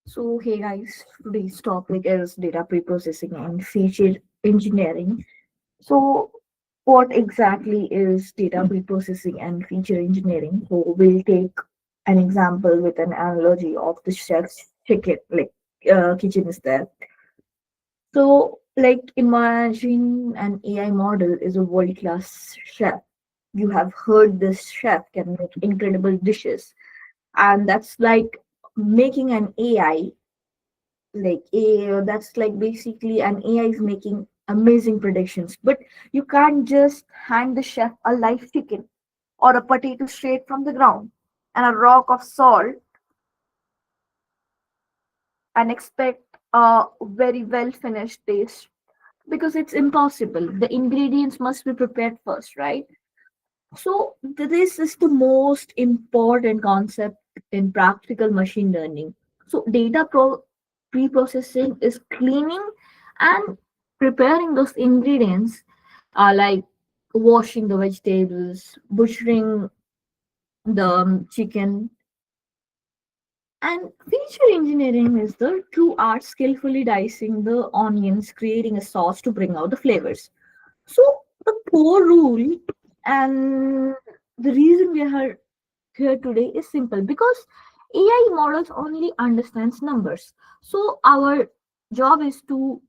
So, hey guys, today's topic is data preprocessing and feature engineering. So, what exactly is data preprocessing and feature engineering? So, we'll take an example with an analogy of the chef's chicken, kitchen is there. So, like, imagine an AI model is a world class chef. You have heard this chef can make incredible dishes, and that's like making an AI that's like basically an AI is making amazing predictions. But you can't just hand the chef a live chicken or a potato straight from the ground and a rock of salt and expect a very well finished dish because it's impossible. The ingredients must be prepared first, right? So this is the most important concept in practical machine learning. So pre-processing is cleaning and preparing those ingredients, like washing the vegetables, butchering the chicken, and feature engineering is the true art skillfully dicing the onions, creating a sauce to bring out the flavors. So the core rule and the reason we are here today is simple because AI models only understands numbers. So our job is to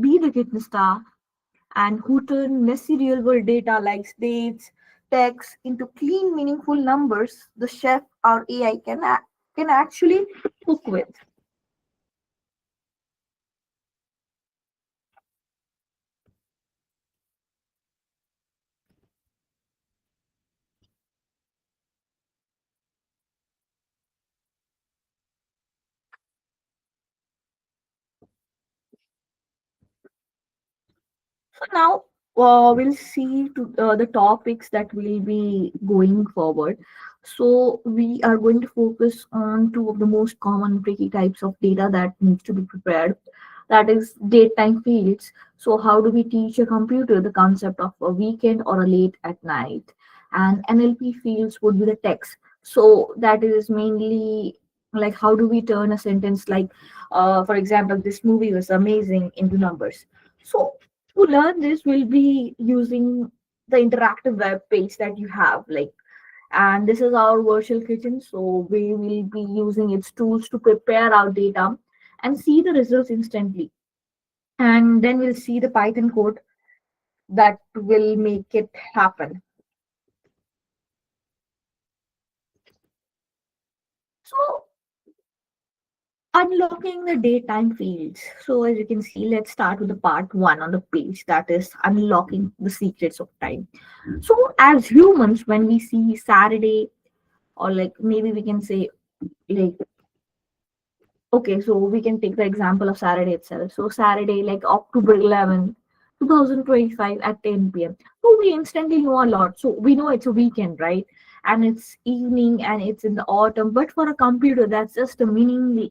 be the kitchen staff and who turn messy real world data like dates, text into clean, meaningful numbers the chef or AI can actually cook with. So now we'll see to the topics that will be going forward. So we are going to focus on two of the most common tricky types of data that needs to be prepared. That is date time fields. So how do we teach a computer the concept of a weekend or a late at night? And NLP fields would be the text. So that is mainly like how do we turn a sentence like, for example, this movie was amazing into numbers. So to learn this we'll be using the interactive web page that you have and this is our virtual kitchen, so we will be using its tools to prepare our data and see the results instantly, and then we'll see the Python code that will make it happen. So unlocking the daytime fields. So as you can see, let's start with the part one on the page, that is unlocking the secrets of time. So as humans, when we see Saturday, or like maybe we can say like okay, so we can take the example of Saturday itself. So Saturday, like October 11th, 2025 at 10 p.m. So we instantly know a lot. So we know it's a weekend, right? And it's evening and it's in the autumn. But for a computer, that's just a meaningless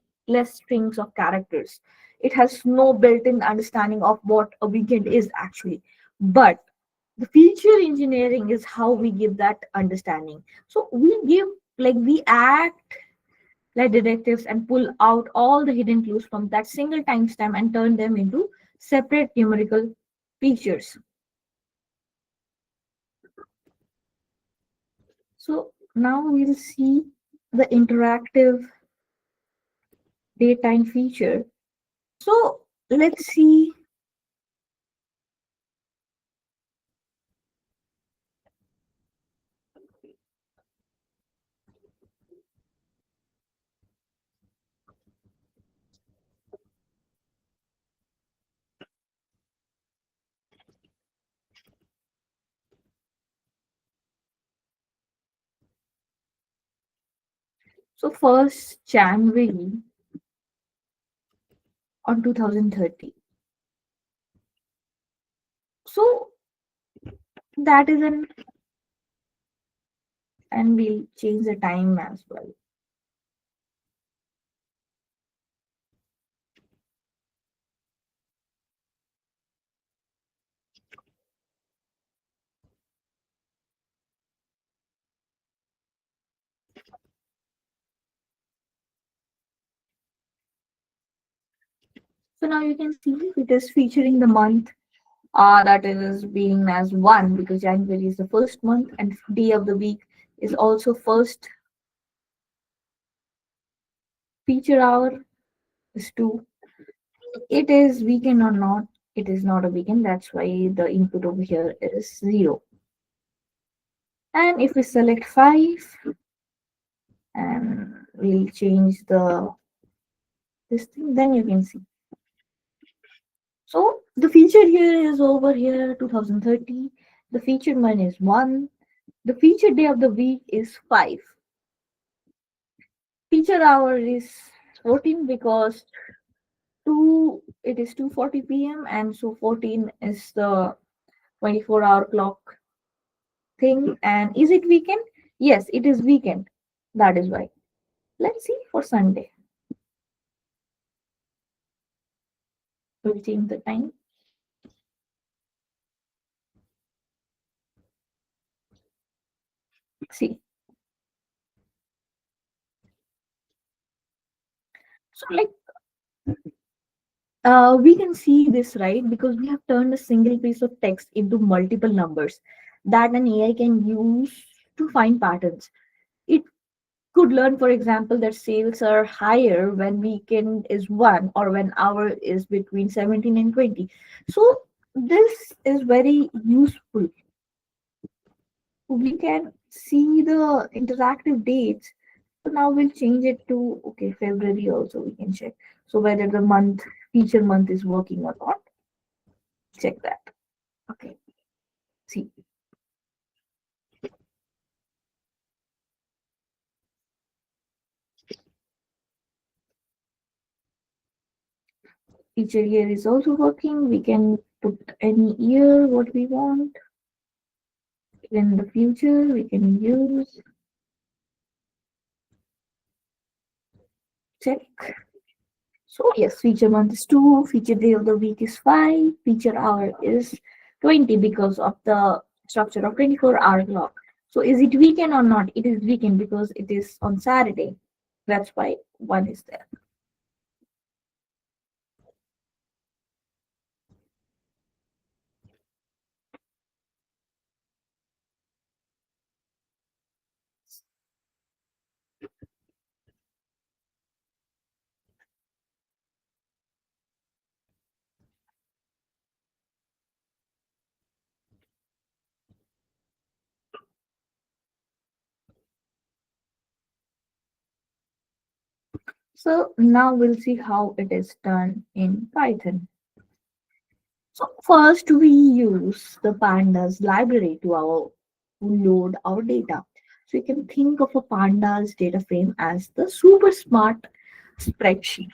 strings of characters. It has no built-in understanding of what a weekend is actually. But the feature engineering is how we give that understanding. So we act like detectives and pull out all the hidden clues from that single timestamp and turn them into separate numerical features. So now we'll see the interactive daytime feature. So let's see. So first January on 2030. So that is an and we'll change the time as well. So now you can see it is featuring the month that is being as one because January is the first month and day of the week is also first. Feature hour is two. It is weekend or not? It is not a weekend. That's why the input over here is zero. And if we select five and we'll change the this thing, then you can see. So the featured year is over here 2030. The featured month is one. The featured day of the week is five. Featured hour is 14 because two it is 2:40 p.m. and so 14 is the 24-hour clock thing. And is it weekend? Yes, it is weekend. That is why. Let's see for Sunday. We'll change the time. See. So like we can see this right because we have turned a single piece of text into multiple numbers that an AI can use to find patterns. It could learn, for example, that sales are higher when weekend is one or when hour is between 17 and 20. So this is very useful. We can see the interactive dates. So now we'll change it to okay, February also we can check. So whether the month feature month is working or not. Check that. Okay. See. Feature here is also working. We can put any year what we want. In the future, we can use check. So yes, feature month is 2, feature day of the week is 5, feature hour is 20 because of the structure of 24-hour clock. So is it weekend or not? It is weekend because it is on Saturday. That's why one is there. So now we'll see how it is done in Python. So first we use the pandas library to load our data. So you can think of a pandas data frame as the super smart spreadsheet.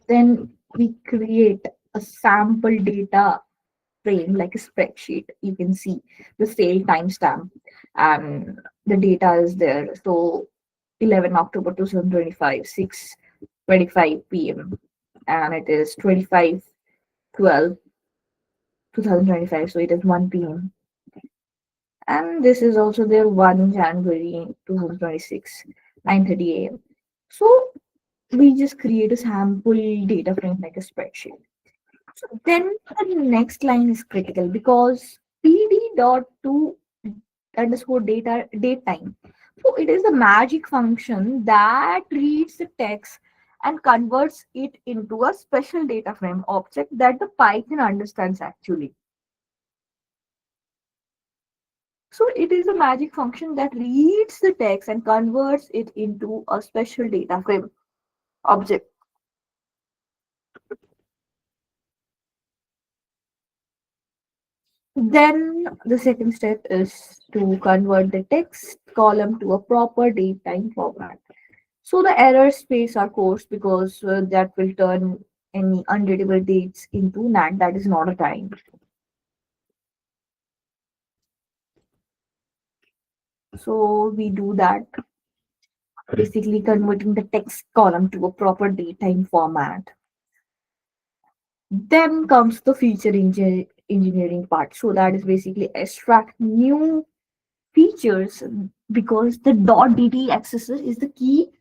Then we create a sample data frame like a spreadsheet. You can see the sale timestamp and the data is there. So 11 October 2025, 6:25 p.m. and it is 25/12/2025. So it is 1 p.m. And this is also there 1 January 2026, 9:30 a.m. So we just create a sample data frame like a spreadsheet. So then the next line is critical because pd.to underscore data date time. So it is the magic function that reads the text and converts it into a special data frame object that the Python understands actually. So it is a magic function that reads the text and converts it into a special data frame object. Then the second step is to convert the text column to a proper date time format. So the error space are course because that will turn any unreadable dates into NAT that is not a time. So we do that basically converting the text column to a proper date time format. Then comes the engineering part. So that is basically extract new features because the .dt accessor is the key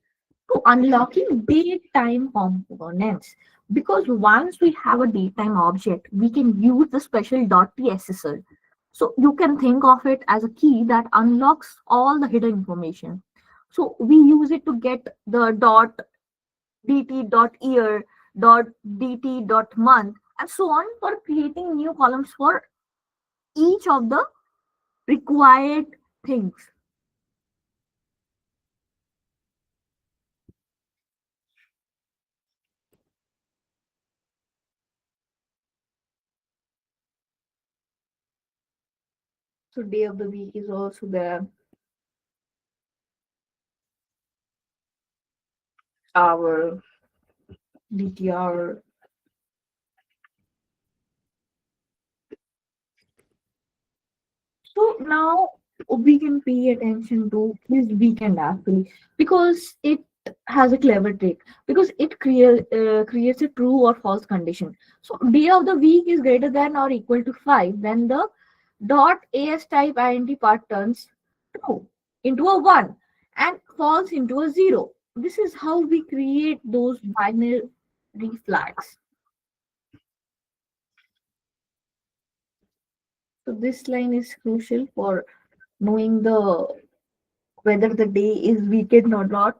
to unlocking daytime components. Because once we have a daytime object, we can use the special .tsl. So you can think of it as a key that unlocks all the hidden information. So we use it to get the dt year dt month and so on for creating new columns for each of the required things. So day of the week is also there. Our DTR. So now we can pay attention to this weekend actually because it has a clever trick because it creates a true or false condition. So day of the week is greater than or equal to 5 when the dot as type int part turns true into a 1 and false into a 0. This is how we create those binary flags. So this line is crucial for knowing the whether the day is weekend or not.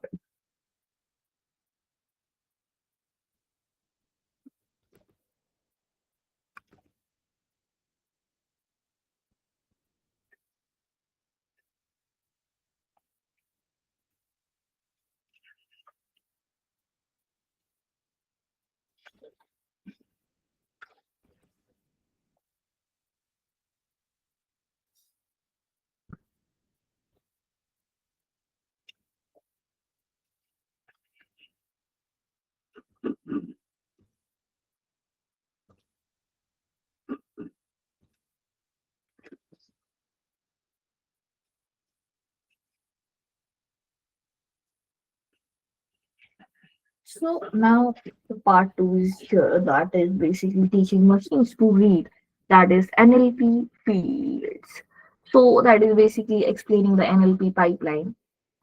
So now the part two is here that is basically teaching machines to read. That is NLP fields. So that is basically explaining the NLP pipeline.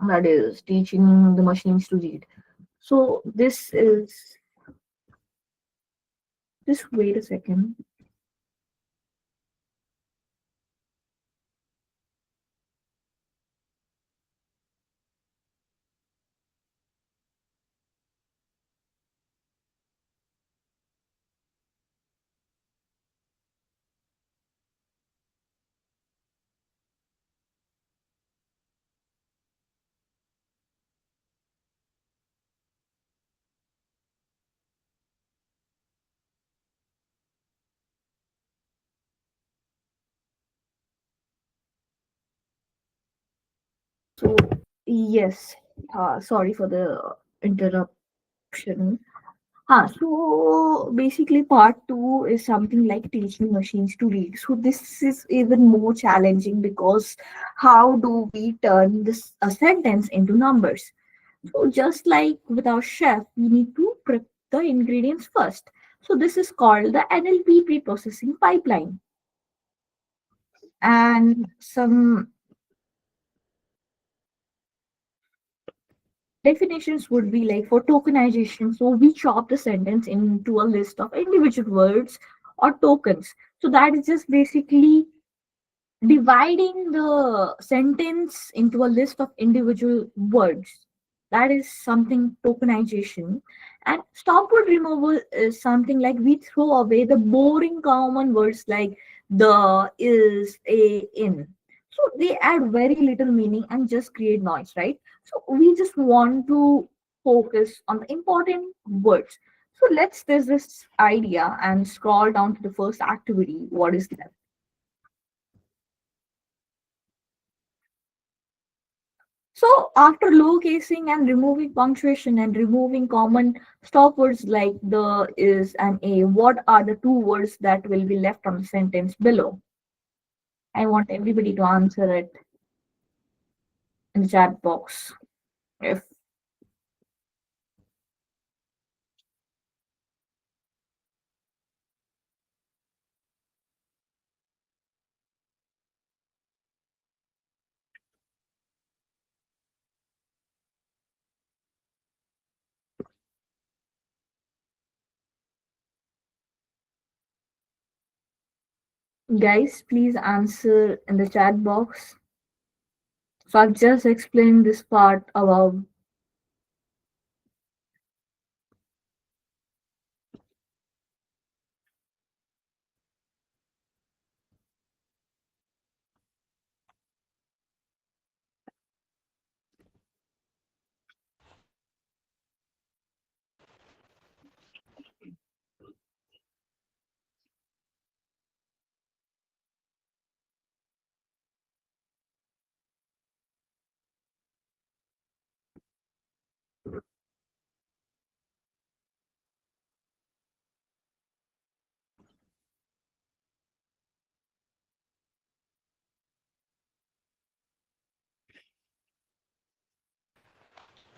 That is teaching the machines to read. So this is just wait a second. So yes, sorry for the interruption. So basically, part two is something like teaching machines to read. So this is even more challenging because how do we turn this a sentence into numbers? So just like with our chef, we need to prep the ingredients first. So this is called the NLP pre-processing pipeline. And some definitions would be like for tokenization. So we chop the sentence into a list of individual words or tokens. So that is just basically dividing the sentence into a list of individual words. That is something tokenization. And stopword removal is something like we throw away the boring common words like the, is, a, in. So they add very little meaning and just create noise, right? So we just want to focus on the important words. So let's test this idea and scroll down to the first activity. What is that? So after low casing and removing punctuation and removing common stop words like the, is, and a, what are the two words that will be left on the sentence below? I want everybody to answer it in the chat box. If Guys, please answer in the chat box. So I've just explained this part about.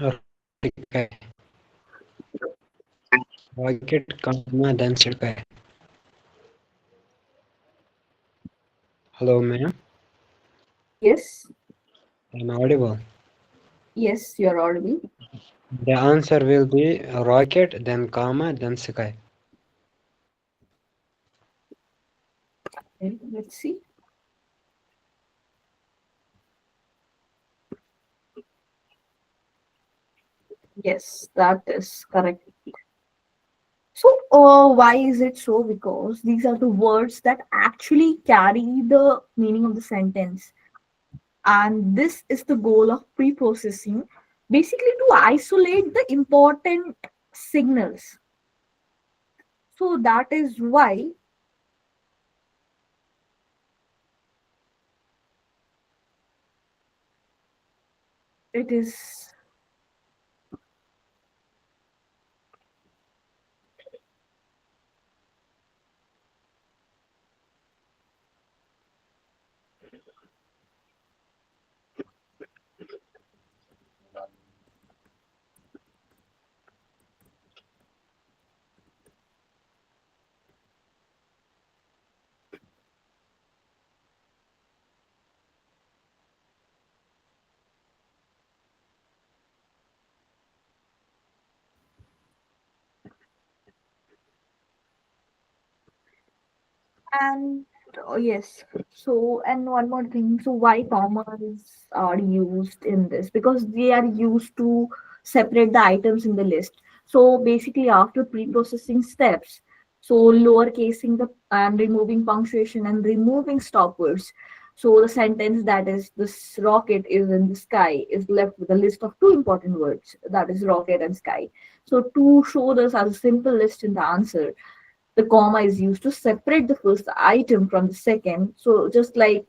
Rocket काय rocket comma then set काय hello ma'am, Yes, I'm audible. yes, you're audible. The answer will be rocket then comma then sky. Okay, let's see. Yes, that is correct. So, why is it so? Because these are the words that actually carry the meaning of the sentence. And this is the goal of pre processing, basically, to isolate the important signals. So, that is why it is. And yes, so and one more thing. So why commas are used in this? Because they are used to separate the items in the list. So basically, after pre-processing steps, so lowercasing the and removing punctuation and removing stop words. So the sentence that is this rocket is in the sky is left with a list of two important words, that is rocket and sky. So to show this as a simple list in the answer, the comma is used to separate the first item from the second. So just like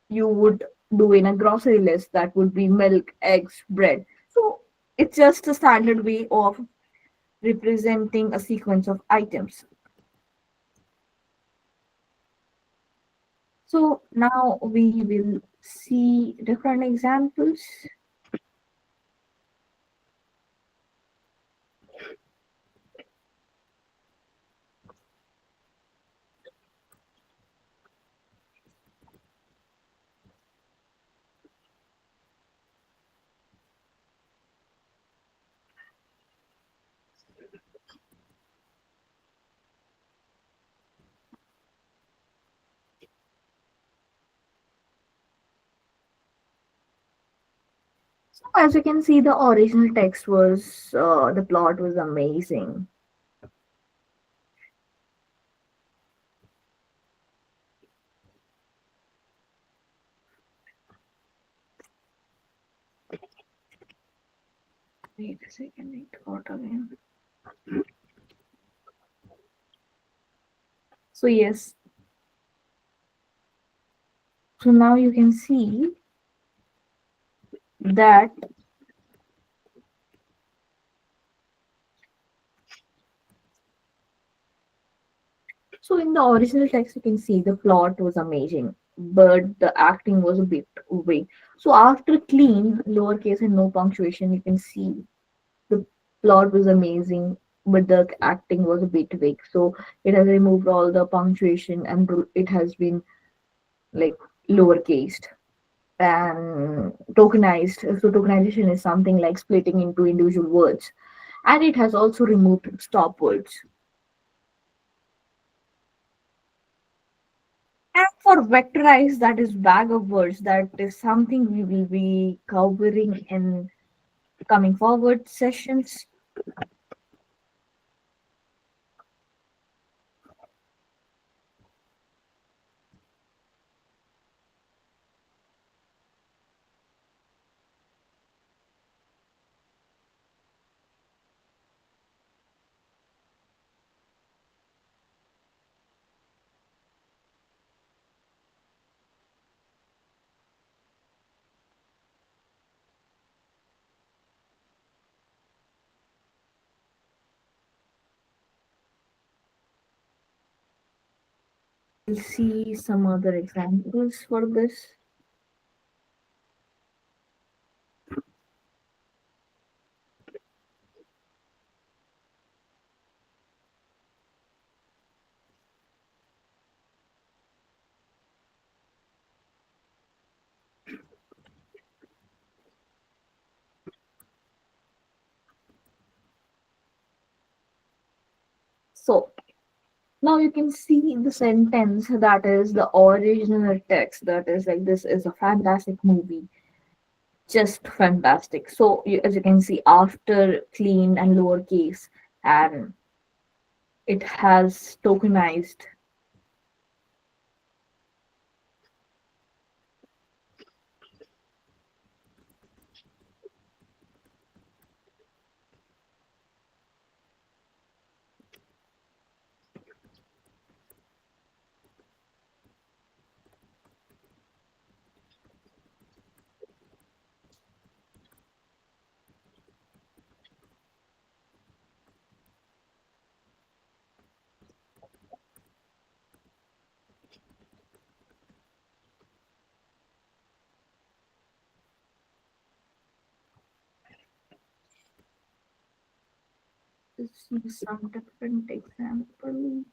you would do in a grocery list, that would be milk, eggs, bread. So it's just a standard way of representing a sequence of items. So now we will see different examples. So as you can see, the original text was the plot was amazing. Wait a second, it got again. So yes, so now you can see that. So in the original text, you can see the plot was amazing, but the acting was a bit weak. So after clean, lowercase and no punctuation, you can see the plot was amazing, but the acting was a bit weak. So it has removed all the punctuation and it has been like lowercased and tokenized. So tokenization is something like splitting into individual words, and it has also removed stop words. For vectorize, that is bag of words, that is something we will be covering in coming forward sessions. We'll see some other examples for this. So now you can see the sentence, that is the original text, that is like, this is a fantastic movie, just fantastic. So as you can see, after clean and lowercase, and it has tokenized. Let's see some different examples.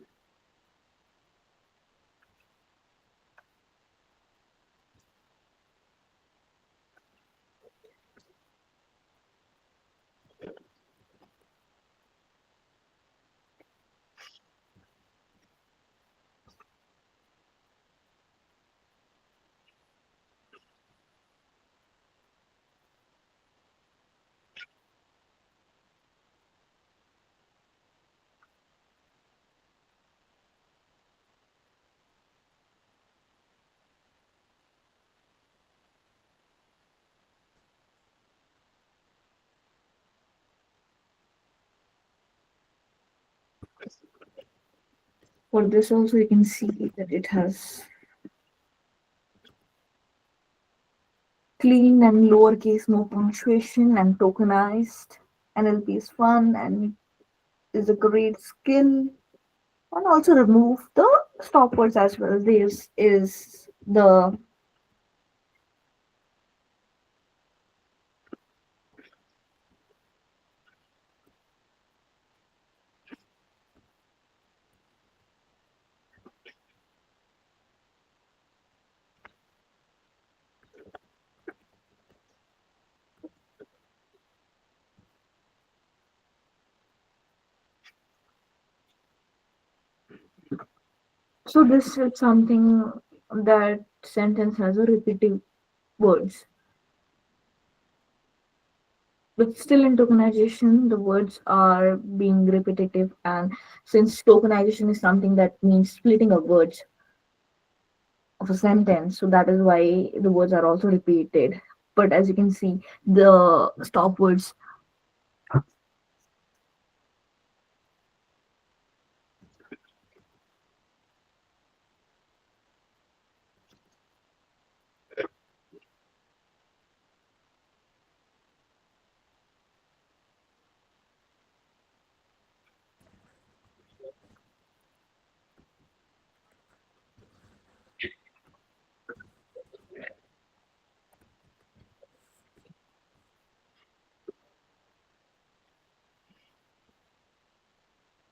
For this also you can see that it has clean and lowercase, no punctuation, and tokenized. NLP is fun and is a great skill. And also remove the stop words as well. This is the, so this is something, that sentence has a repetitive words. But still in tokenization, the words are being repetitive, and since tokenization is something that means splitting of words of a sentence, so that is why the words are also repeated. But as you can see, the stop words.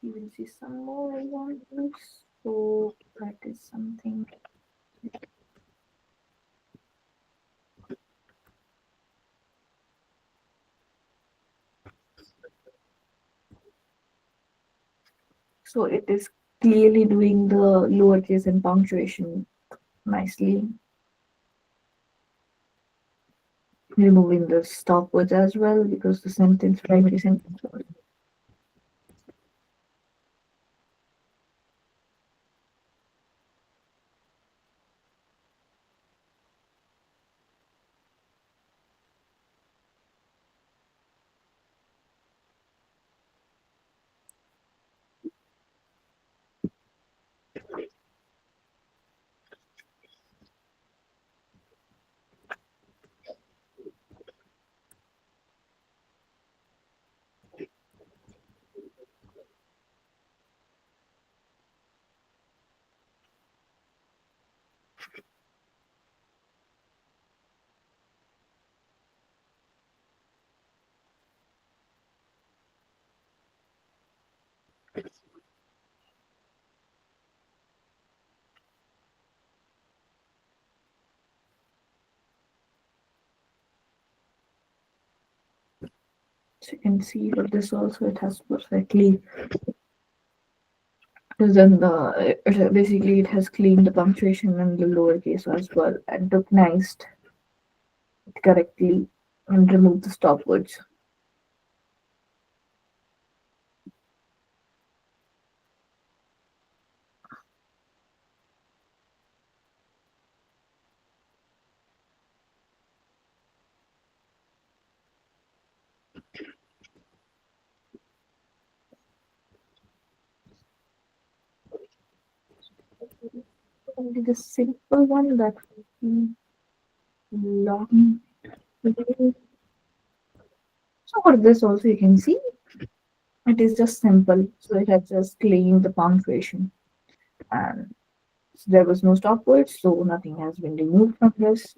You will see some more examples. So that is something. So it is clearly doing the lowercase and punctuation. nicely removing the stopwords as well because the sentence, primary sentence. So you can see for this also it has perfectly done basically it has cleaned the punctuation and the lowercase as well and recognized it correctly and removed the stopwords. Only the simple one that will be long. So for this also you can see it is just simple. So it has just cleaned the punctuation and there was no stopwords, so nothing has been removed from this.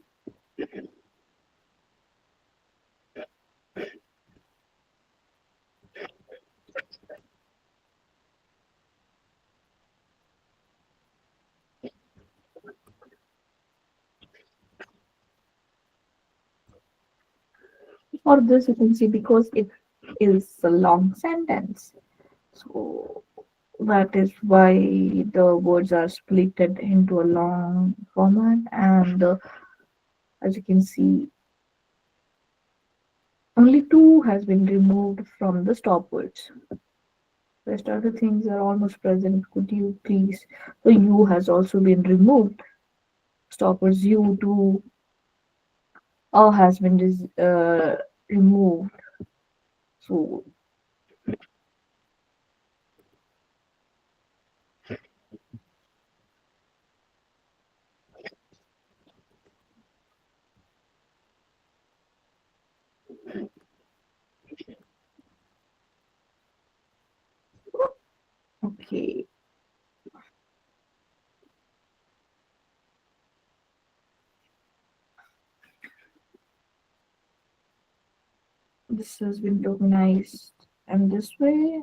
For this you can see because it is a long sentence. So that is why the words are split into a long format and as you can see only two has been removed from the stopwords. Rest of the things are almost present. Could you please? The U has also been removed. Stopwords U to A has been removed. So okay, this has been tokenized, and this way.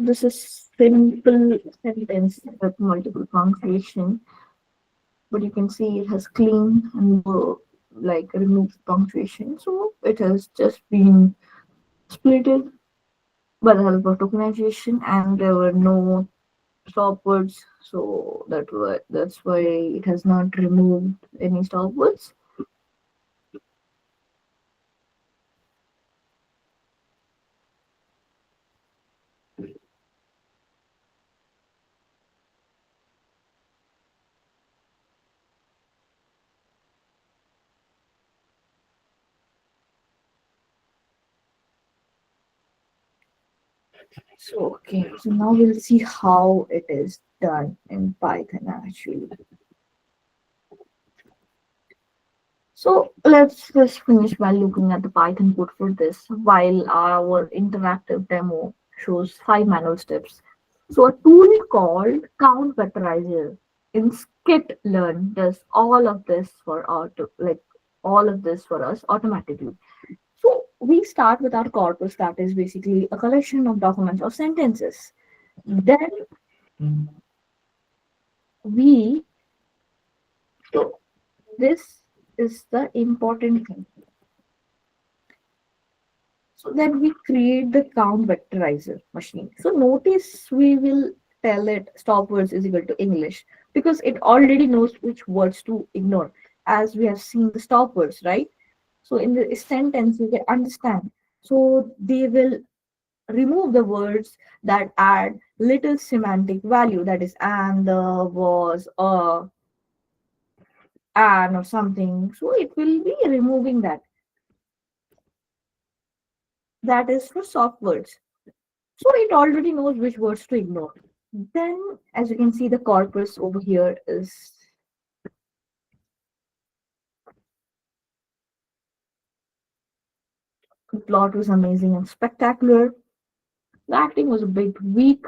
This is simple sentence with multiple punctuation, but you can see it has clean and like removed punctuation. So it has just been splitted by the help of tokenization, and there were no stopwords. So that's why it has not removed any stopwords. So okay, so now we'll see how it is. done in Python actually. So let's just finish by looking at the Python code for this while our interactive demo shows 5 manual steps. So a tool called Count Vectorizer in skitlearn does all of this for all of this for us automatically. So we start with our corpus that is basically a collection of documents or sentences. Then we so this is the important thing. So then we create the count vectorizer machine. So notice we will tell it stop words is equal to English because it already knows which words to ignore as we have seen the stop words, right? So in the sentence you can understand. So they will remove the words that add little semantic value, that is and, was, and or something. So it will be removing that. That is for soft words. So it already knows which words to ignore. Then, as you can see, the corpus over here is the plot was amazing and spectacular. The acting was a bit weak,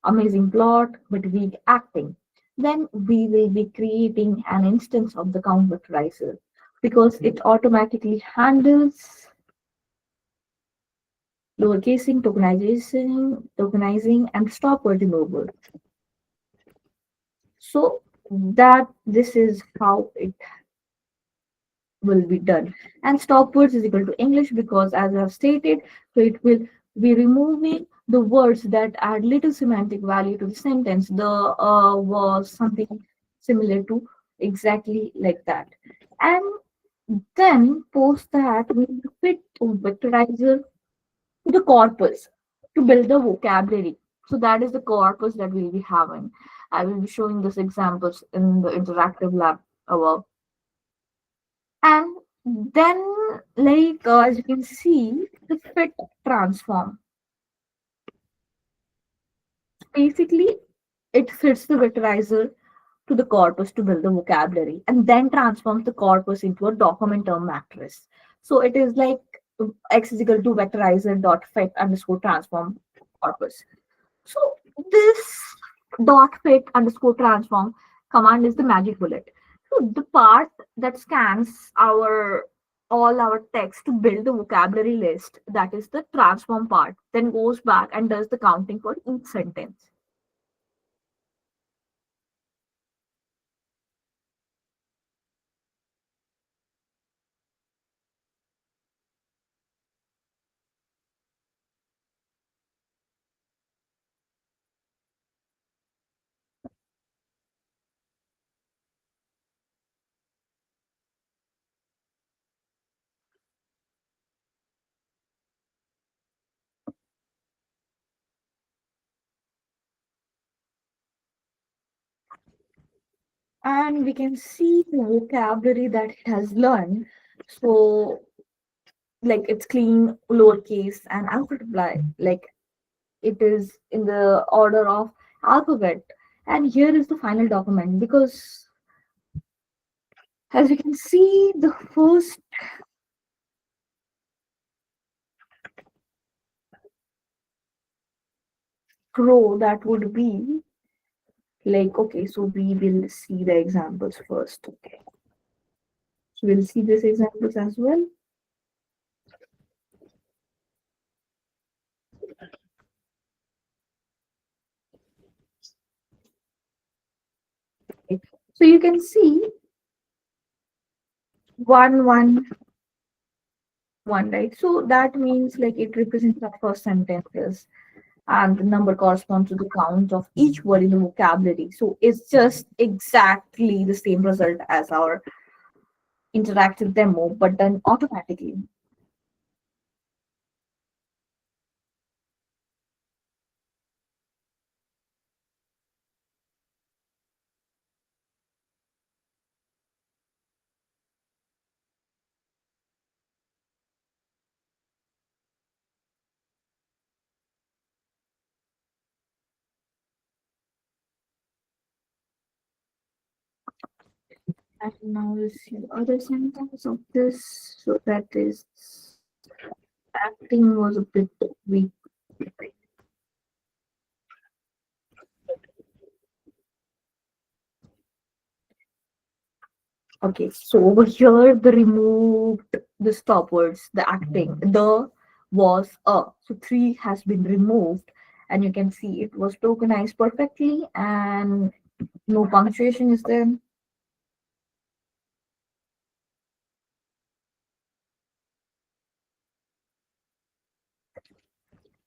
amazing plot, but weak acting. Then we will be creating an instance of the count vectorizer because it automatically handles lowercasing, tokenizing, and stop word removal. So that this is how it will be done. And stop words is equal to English because, as I have stated, so it will be removing the words that add little semantic value to the sentence. The was something similar to exactly like that. And then post that we will fit a vectorizer to the corpus to build the vocabulary. So that is the corpus that we'll be having. I will be showing these examples in the interactive lab above. And then, as you can see, the fit transform. Basically, it fits the vectorizer to the corpus to build the vocabulary and then transforms the corpus into a document term matrix. So it is like x is equal to vectorizer dot fit underscore transform corpus. So this dot fit underscore transform command is the magic bullet. So the part that scans our all our text to build the vocabulary list, that is the transform part, then goes back and does the counting for each sentence. And we can see the vocabulary that it has learned. So like it's clean, lowercase, and alphabet, like it is in the order of alphabet. And here is the final document because as you can see, the first row that would be like, okay, so we will see the examples first. Okay, so we'll see these examples as well. Okay. So you can see 111, right? So that means like it represents the first sentences and the number corresponds to the count of each word in the vocabulary. So it's just exactly the same result as our interactive demo, but done automatically. And now we'll see the other sentence of this. So that is acting was a bit weak. Okay, so over here the removed the stop words, the acting, the was a. So three has been removed, and you can see it was tokenized perfectly, and no punctuation is there.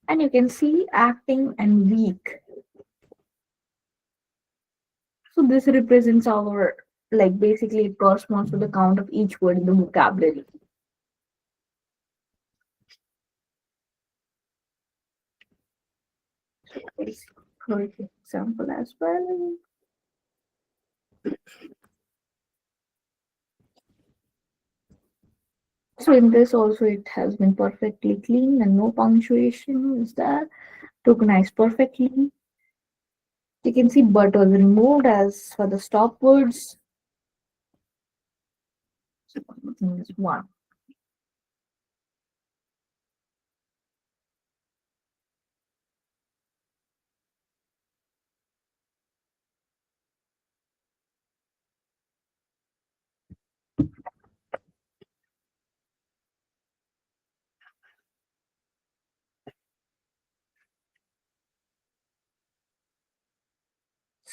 And you can see acting and weak. So this represents our, like, basically it corresponds to the count of each word in the vocabulary. Let's for example as well. So in this also it has been perfectly clean and no punctuation is there. Tokenized perfectly. You can see but was removed as for the stop words. So I think is one.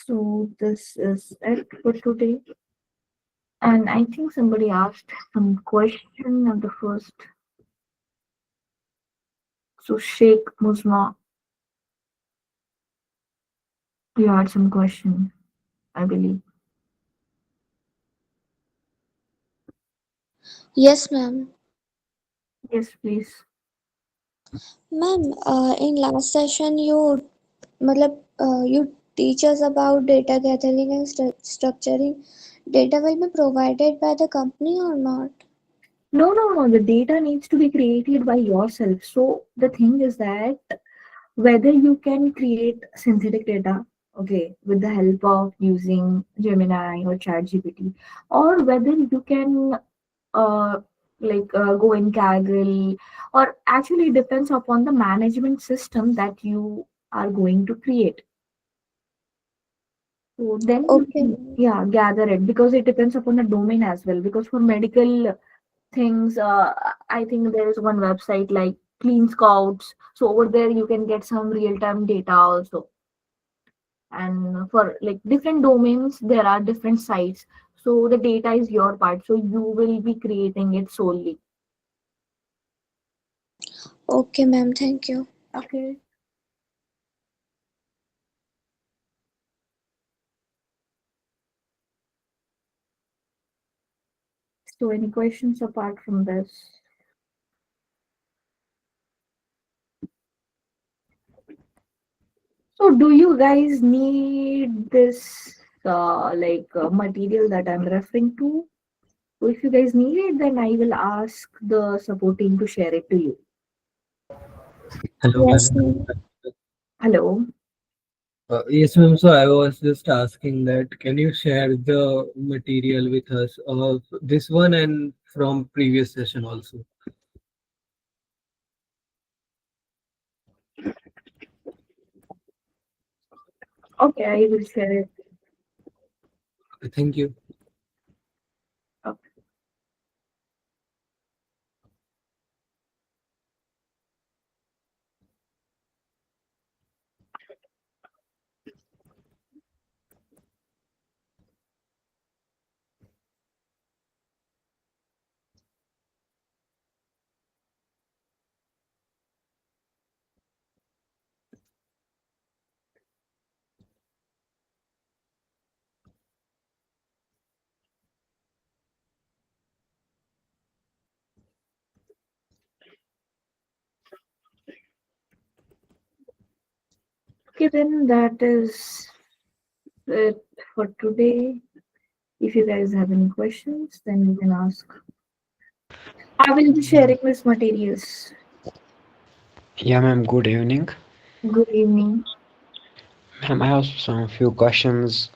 So this is it for today. And I think somebody asked some question at the first. So Sheikh Musma, you had some question, I believe. Yes, ma'am. Yes, please. Ma'am, in last session you teach us about data gathering and structuring. Data will be provided by the company or not? No, no, no. The data needs to be created by yourself. So the thing is that whether you can create synthetic data, okay, with the help of using Gemini or ChatGPT, or whether you can uh, go in Kaggle, or actually it depends upon the management system that you are going to create. So then you Okay, can, ma'am. yeah, gather it because it depends upon the domain as well. Because for medical things, I think there is one website like Clean Scouts. So over there you can get some real-time data also. And for like different domains, there are different sites. So the data is your part. So you will be creating it solely. Okay, ma'am. Thank you. Okay. So any questions apart from this? So do you guys need this material that I'm referring to? So if you guys need it, then I will ask the support team to share it to you. Hello, Yes, ma'am. ma'am. Hello. Yes, ma'am. So I was just asking that can you share the material with us of this one and from previous session also? Okay, I will share it. Thank you. Okay. Okay, then that is it for today. If you guys have any questions, then you can ask. I will be sharing this materials. Yeah, ma'am, good evening. Good evening. Ma'am, I have some few questions.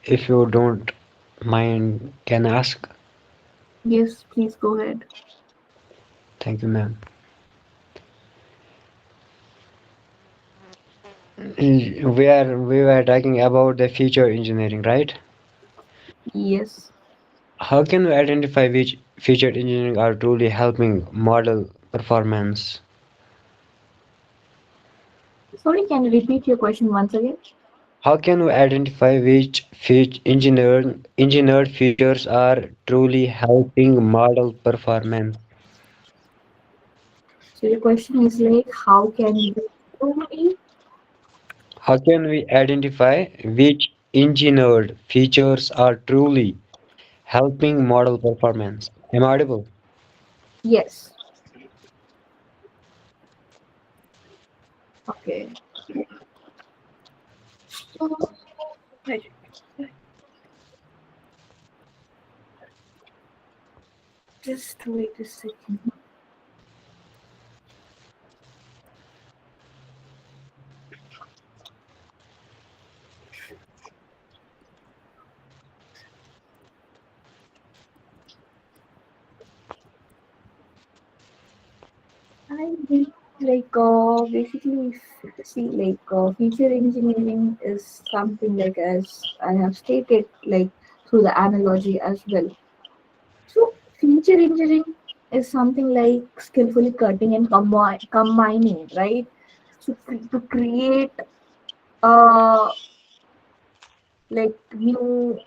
If you don't Mine can ask. Yes, please go ahead. Thank you, ma'am. We were talking about the feature engineering, right? Yes. How can we identify which feature engineering are truly helping model performance? Sorry, can you repeat your question once again? How can we identify which engineered features are truly helping model performance? So your question is like, how can we? How can we identify which engineered features are truly helping model performance? Am I audible? Yes. Okay. So, right. Just wait a second. I think basically see feature engineering is something like, as I have stated, like through the analogy as well. So feature engineering is something like skillfully cutting and combining, right? So to create a new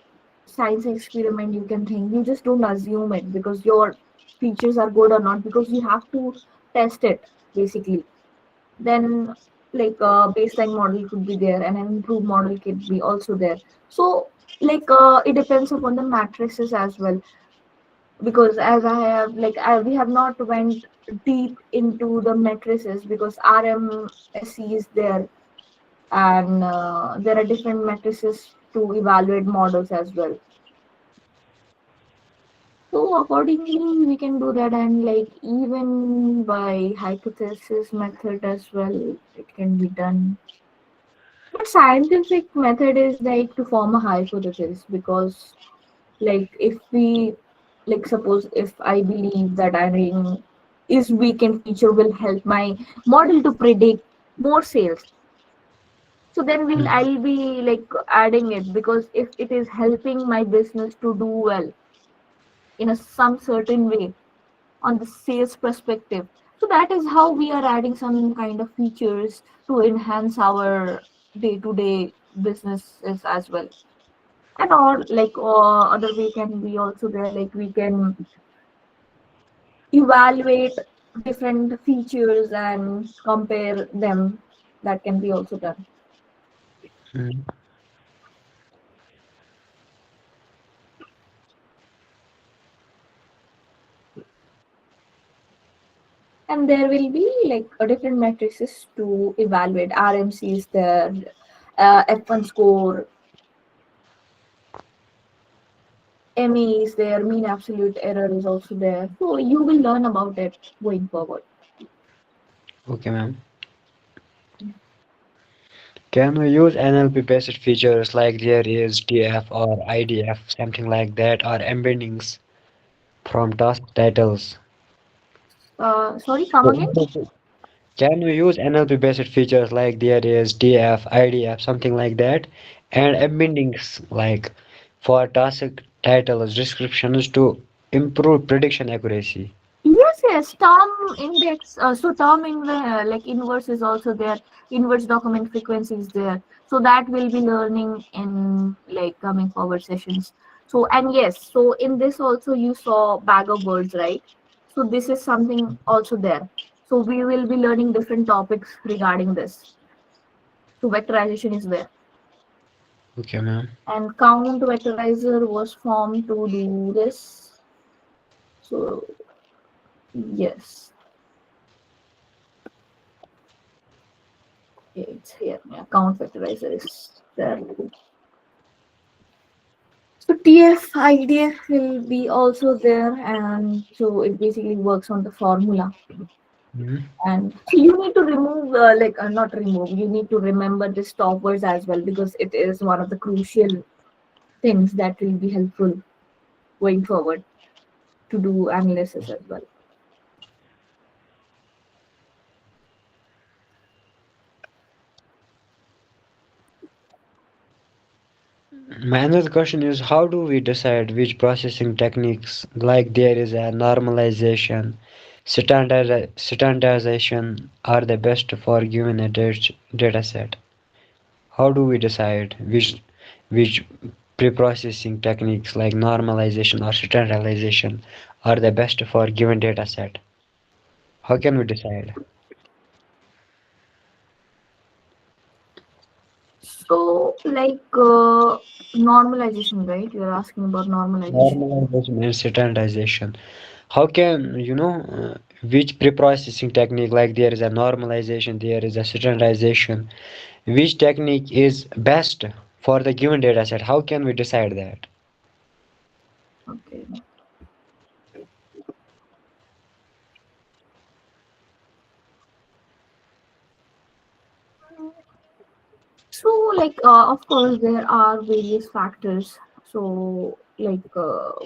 science experiment, you can think, you just don't assume it because your features are good or not, because you have to test it basically. Then baseline model could be there and an improved model could be also there. So it depends upon the matrices as well, because as I have we have not went deep into the matrices because RMSE is there, and there are different matrices to evaluate models as well. So accordingly we can do that, and even by hypothesis method as well it can be done. But scientific method is like to form a hypothesis, because if we suppose if I believe that adding is weekend feature will help my model to predict more sales, so then I'll be adding it, because if it is helping my business to do well in a some certain way on the sales perspective, so that is how we are adding some kind of features to enhance our day-to-day businesses as well. And or other way can be also there, we can evaluate different features and compare them. That can be also done. Mm. And there will be a different matrices to evaluate. RMC is there, F1 score, ME is there, mean absolute error is also there. So you will learn about it going forward. Okay, ma'am. Can we use NLP based features like there is DF or IDF, something like that, or embeddings from task titles? Sorry, come again. Can we use NLP based features like there is DF, IDF, something like that, and embeddings like for task titles descriptions to improve prediction accuracy? Yes, yes. Term index. So term inverse is also there. Inverse document frequency is there. So that will be learning in coming forward sessions. So and yes, so in this also you saw bag of words, right? So this is something also there. So we will be learning different topics regarding this. So vectorization is there. Okay, ma'am. And count vectorizer was formed to do this. So yes. Okay, it's here. Yeah, count vectorizer is there. So TF IDF will be also there, and so it basically works on the formula. Mhm. And you need to remove, not remove. You need to remember the stop words as well, because it is one of the crucial. things that will be helpful going forward to do analysis as well. My another question is how do we decide which processing techniques, like there is a normalization, standardization, are the best for given a data set? How do we decide which pre-processing techniques like normalization or standardization are the best for given data set? How can we decide? So, like normalization, right? You're asking about normalization. Normalization and standardization. How can which pre-processing technique, like there is a normalization, there is a standardization, which technique is best for the given data set? How can we decide that? Okay. So, like, of course, there are various factors. So, like,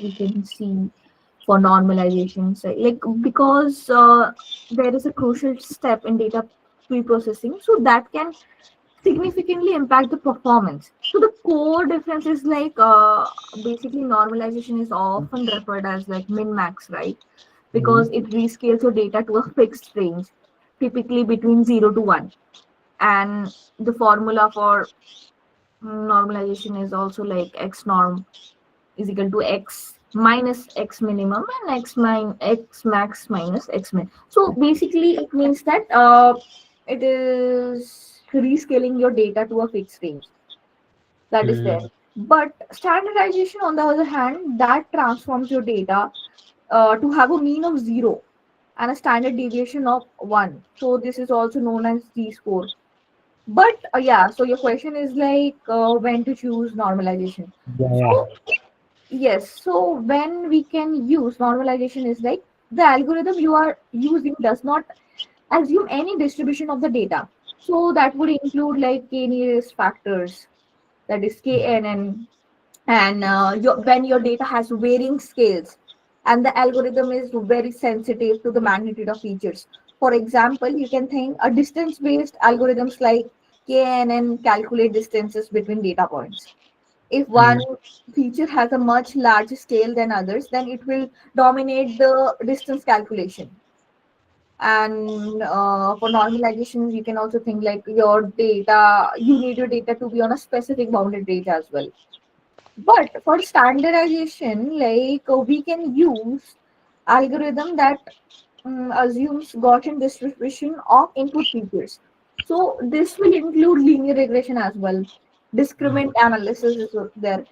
we can see for normalization, so, like, because there is a crucial step in data pre-processing, so that can significantly impact the performance. So, the core difference is like basically normalization is often referred as like min-max, right? Because Mhm. it rescales your data to a fixed range, typically between 0 to 1. And the formula for normalization is also like x norm is equal to x minus x minimum and x max minus x min. So basically, it means that it is rescaling your data to a fixed range that is there. Mhm. But standardization, on the other hand, that transforms your data to have a mean of 0 and a standard deviation of 1. So this is also known as Z score. But yeah, so your question is like when to choose normalization. Yeah, yeah. So yes, so when we can use normalization is like the algorithm you are using does not assume any distribution of the data. So that would include like k-nearest factors, that is KNN, and when your data has varying scales and the algorithm is very sensitive to the magnitude of features. For example, you can think a distance based algorithms like KNN calculate distances between data points. If one Mhm. feature has a much larger scale than others, then it will dominate the distance calculation. And for normalization, you can also think like your data, you need your data to be on a specific bounded range as well. But for standardization, like we can use algorithm that assumes Gaussian distribution of input features. So this will include linear regression as well. Discriminant analysis is there.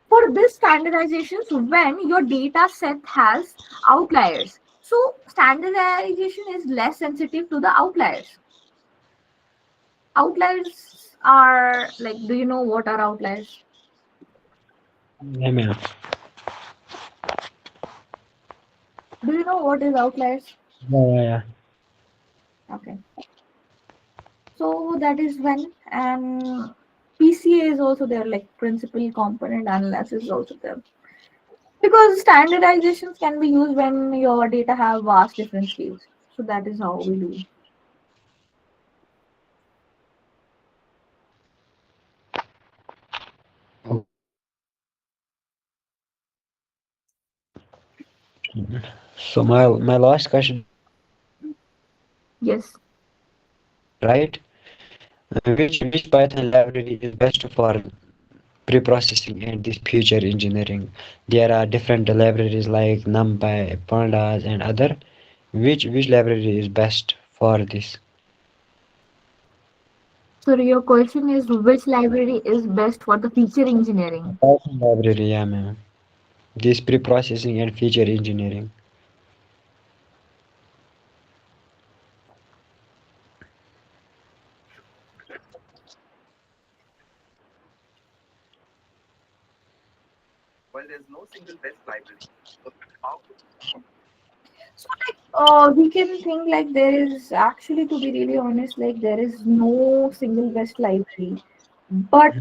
For this standardizations, when your data set has outliers. So standardization is less sensitive to the outliers. Outliers are like, do you know what are outliers? Yeah, man. Do you know what is outliers? Yeah, yeah, yeah. Okay. So that is when, and PCA is also there, like principal component analysis is also there. Because standardizations can be used when your data have vast different scales. So that is how we do. So my last question is Yes. right. Which Python library is best for pre-processing and this future engineering? There are different libraries like NumPy, Pandas, and other. Which library is best for this? So your question is which library is best for the feature engineering? Python library, yeah, man. This pre-processing and feature engineering. So like we can think like there is actually, to be really honest, like there is no single best library. But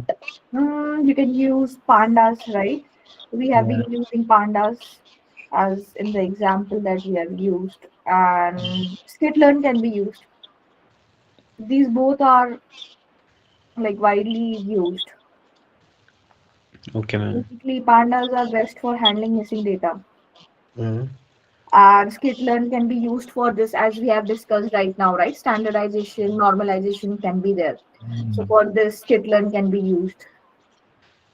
you can use pandas, right? We have Yeah. been using pandas as in the example that we have used, and skitlearn can be used. These both are like widely used. Okay, man. Basically, pandas are best for handling missing data, Mm. and skitlearn can be used for this, as we have discussed right now, right? Standardization, normalization can be there. So for this, skitlearn can be used.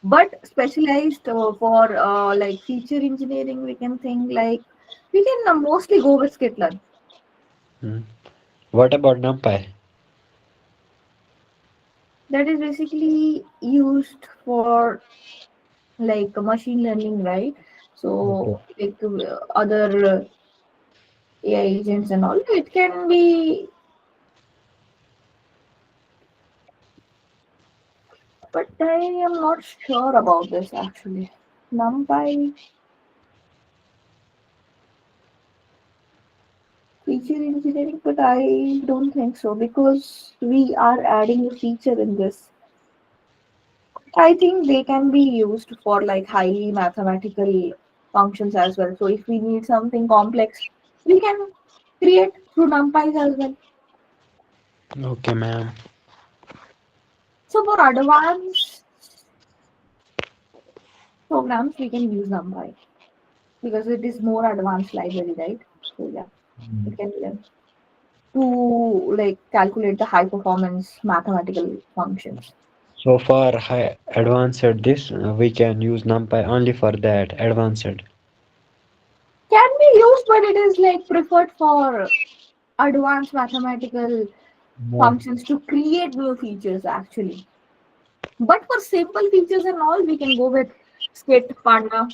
But specialized for like feature engineering, we can think like we can mostly go with skitlearn. Mm. What about NumPy? That is basically used for like machine learning, right? Okay. So like other AI agents and all, it can be, but I am not sure about this actually. NumPy feature engineering, but I don't think so because we are adding a feature in this. I think they can be used for like highly mathematical functions as well. So if we need something complex, we can create through NumPy as well. Okay, ma'am. So for advanced programs, we can use NumPy because it is more advanced library, right? So yeah, it can be done to like calculate the high performance mathematical functions. So for high advanced this, we can use NumPy only for that advanced. Can be used, but it is like preferred for advanced mathematical Yeah. functions to create new features actually. But for simple features and all, we can go with Skit, Panda.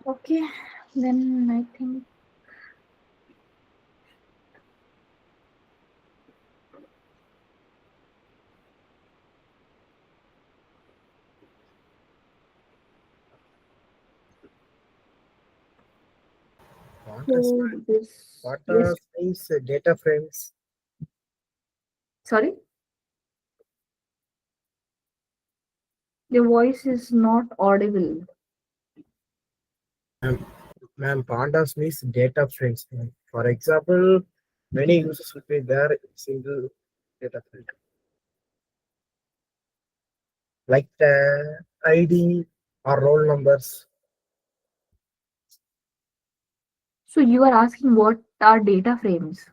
Okay, then I think What is so this. what Yes, is data frames? sorry, your voice is not audible. Um, Ma'am, pandas means data frames. Ma'am. For example, many users will be there in single data frame, like the ID or roll numbers. So you are asking what are data frames?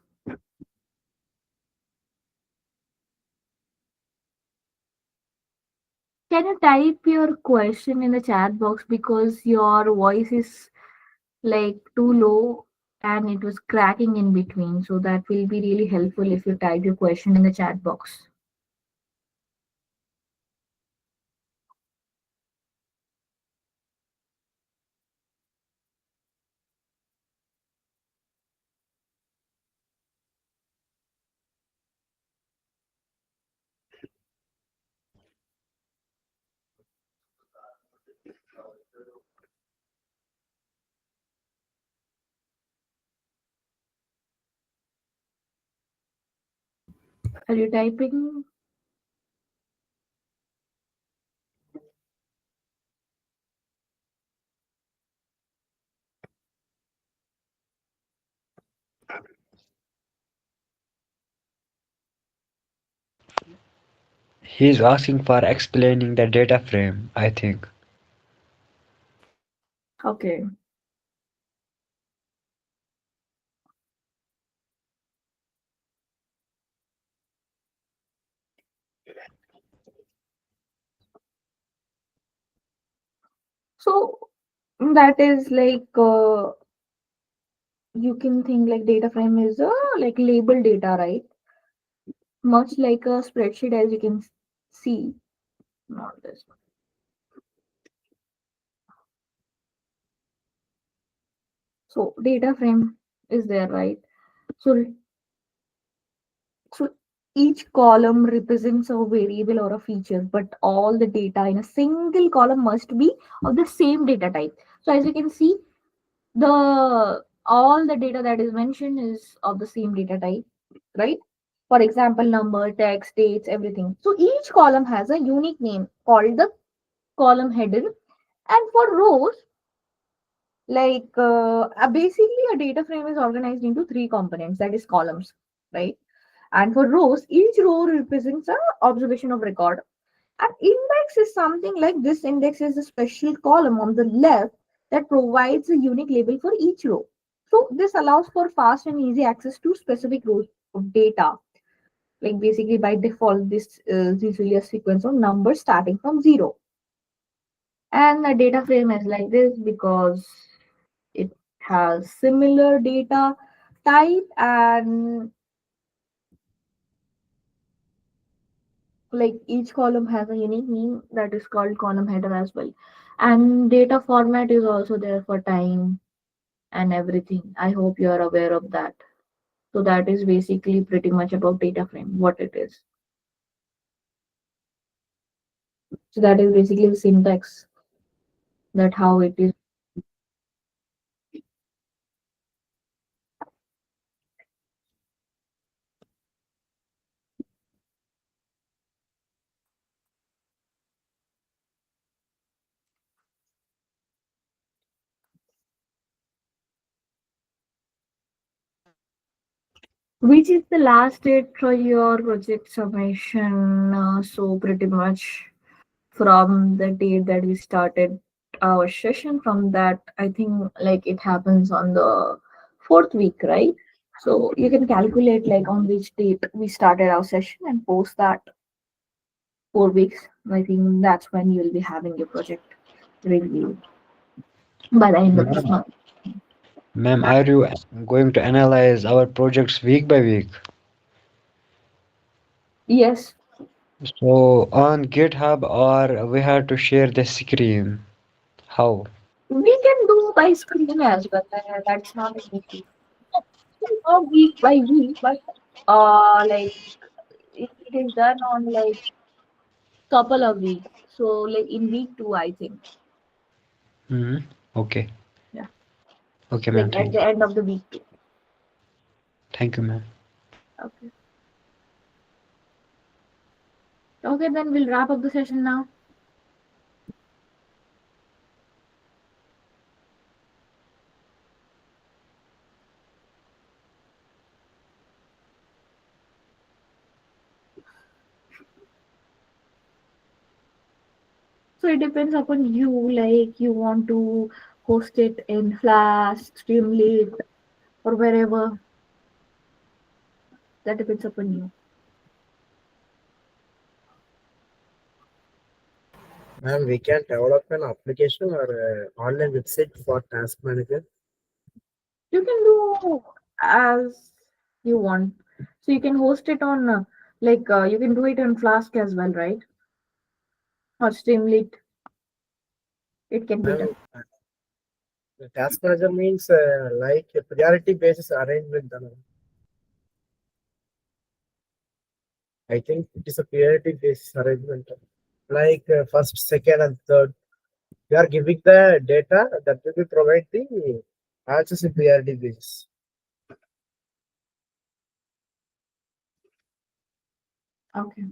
Can you type your question in the chat box because your voice is like too low and it was cracking in between. So that will be really helpful if you type your question in the chat box. Are you typing? He's asking for explaining the data frame, I think. Okay. So that is like you can think like data frame is like label data, right? Much like a spreadsheet, as you can see. Not this. So data frame is there, right? So so each column represents a variable or a feature, but all the data in a single column must be of the same data type. So as you can see, the all the data that is mentioned is of the same data type, right? For example, number, text, dates, everything. So each column has a unique name called the column header. And for rows, basically a data frame is organized into three components, that is columns, right? And for rows, each row represents a observation of record. An index is something like this. Index is a special column on the left that provides a unique label for each row. So this allows for fast and easy access to specific rows of data. Like basically by default, this is usually a sequence of numbers starting from zero. And the data frame is like this because it has similar data type, and like each column has a unique name that is called column header as well. And data format is also there for time and everything. I hope you are aware of that. So that is basically pretty much about data frame, what it is. So that is basically the syntax, that how it is. Which is the last date for your project submission? So pretty much from the date that we started our session, from that I think like it happens on the fourth week, right? So you can calculate like on which date we started our session and post that 4 weeks. I think that's when you'll be having your project review by the end of this Ma'am, month. ma'am, are you going to analyze our projects week by week? Yes, So on GitHub, or we have to share the screen? How? we can do by screen as well. That's not an issue. Not week by week, but like it is done on like couple of weeks. So like in week two, I think. Hmm. Okay. Yeah. Okay, ma'am. Like at Thank the you. end of the week two. Thank you, ma'am. Okay. Okay, then we'll wrap up the session now. So it depends upon you, like you want to host it in Flash, Streamlit, or wherever. That depends upon you. And we can develop an application or online website for task manager. You can do as you want. So you can host it on you can do it on Flask as well, right? Or Streamlit. It can be done. And the task manager means like a priority basis arrangement. I think it is a priority basis arrangement. Like first, second, and third. We are giving the data that will be provide the answers in priority basis. Okay.